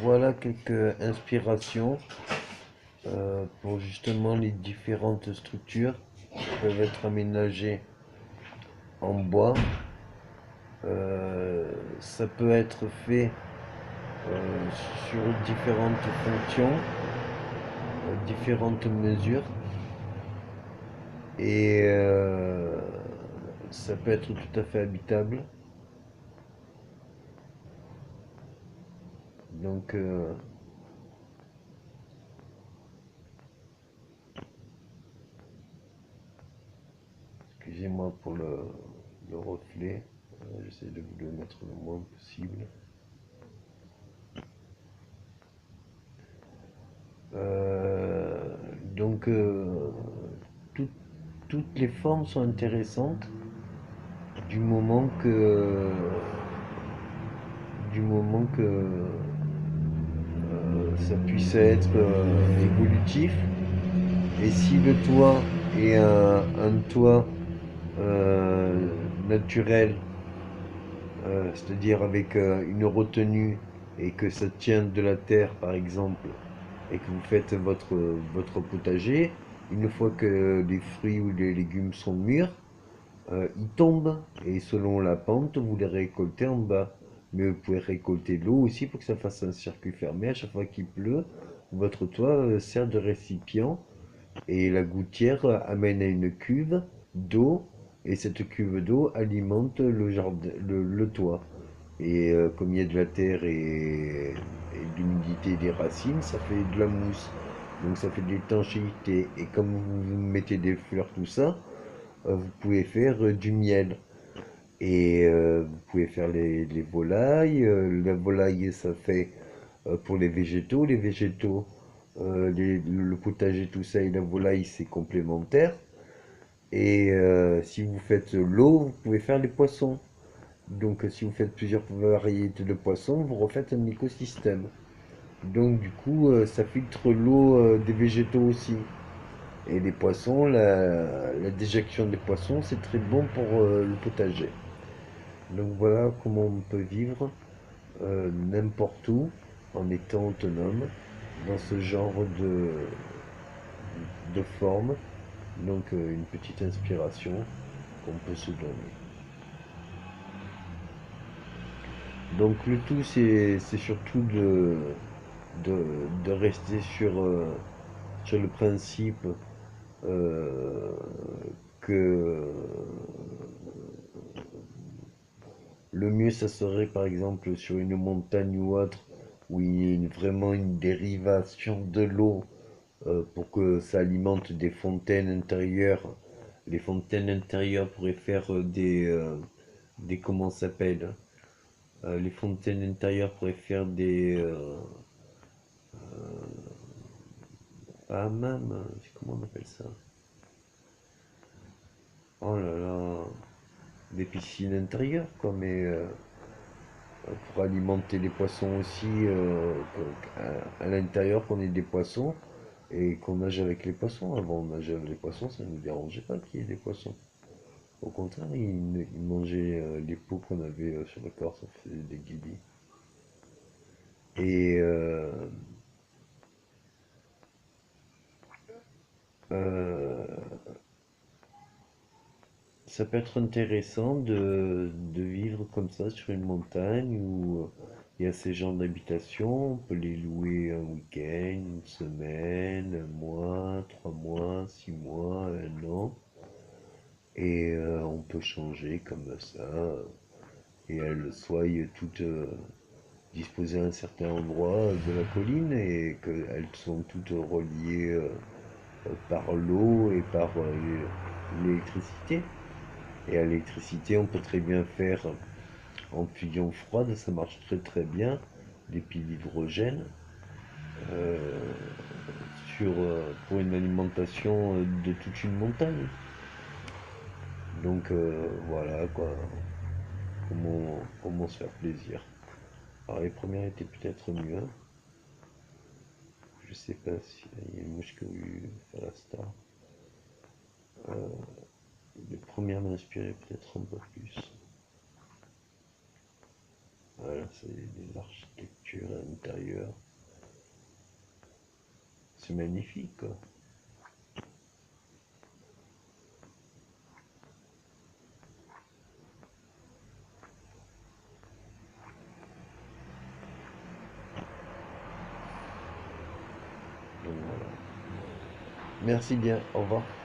Voilà quelques inspirations pour justement les différentes structures qui peuvent être aménagées en bois. Ça peut être fait euh, sur différentes fonctions, différentes mesures et ça peut être tout à fait habitable. Donc, excusez-moi pour le reflet. J'essaie de vous le mettre le moins possible. Euh, donc, tout- toutes les formes sont intéressantes du moment que, ça puisse être évolutif. Et si le toit est un toit naturel, c'est-à-dire avec une retenue et que ça tient de la terre par exemple, et que vous faites votre potager, une fois que les fruits ou les légumes sont mûrs, ils tombent et selon la pente, vous les récoltez en bas. Mais vous pouvez récolter de l'eau aussi pour que ça fasse un circuit fermé. À chaque fois qu'il pleut, votre toit sert de récipient et la gouttière amène à une cuve d'eau et cette cuve d'eau alimente le jardin, le toit. Et comme il y a de la terre et de l'humidité des racines, ça fait de la mousse. Donc ça fait de l'étanchéité. Et comme vous mettez des fleurs, tout ça, vous pouvez faire du miel. Et vous pouvez faire les volailles. La volaille, ça fait pour les végétaux. Les végétaux, le potager, tout ça, et la volaille, c'est complémentaire. Et si vous faites l'eau, vous pouvez faire les poissons. Donc si vous faites plusieurs variétés de poissons, vous refaites un écosystème. Donc du coup, ça filtre l'eau des végétaux aussi. Et les poissons, la déjection des poissons, c'est très bon pour le potager. Donc voilà comment on peut vivre n'importe où en étant autonome dans ce genre de forme. Donc une petite inspiration qu'on peut se donner. Donc le tout c'est surtout de rester sur le principe euh, que le mieux ça serait par exemple sur une montagne ou autre où il y a vraiment une dérivation de l'eau pour que ça alimente des fontaines intérieures. Les fontaines intérieures pourraient faire des comment ça s'appelle? Les fontaines intérieures pourraient faire ah même, comment on appelle ça? Oh là là, des piscines intérieures quoi, mais pour alimenter les poissons aussi, à l'intérieur qu'on ait des poissons et qu'on nage avec les poissons. Avant, on nageait avec les poissons, ça ne nous dérangeait pas qu'il y ait des poissons. Au contraire, ils mangeaient les peaux qu'on avait sur le corps, ça faisait des guillis. Et euh, ça peut être intéressant de vivre comme ça sur une montagne où il y a ces genres d'habitation. On peut les louer un week-end, une semaine, un mois, 3 mois, 6 mois, un an. Et on peut changer comme ça. Et elles soient toutes disposées à un certain endroit de la colline et qu'elles sont toutes reliées par l'eau et par l'électricité. Et à l'électricité, on peut très bien faire en fusion froide, ça marche très très bien, des piles d'hydrogène euh, pour une alimentation de toute une montagne. Donc voilà quoi, comment se faire plaisir. Alors les premières étaient peut-être mieux, je sais pas si il y a une mouche qui a eu faire la star. Les premières m'inspiraient peut-être un peu plus. Voilà, c'est des architectures à l'intérieur. C'est magnifique, quoi. Donc voilà. Merci bien, au revoir.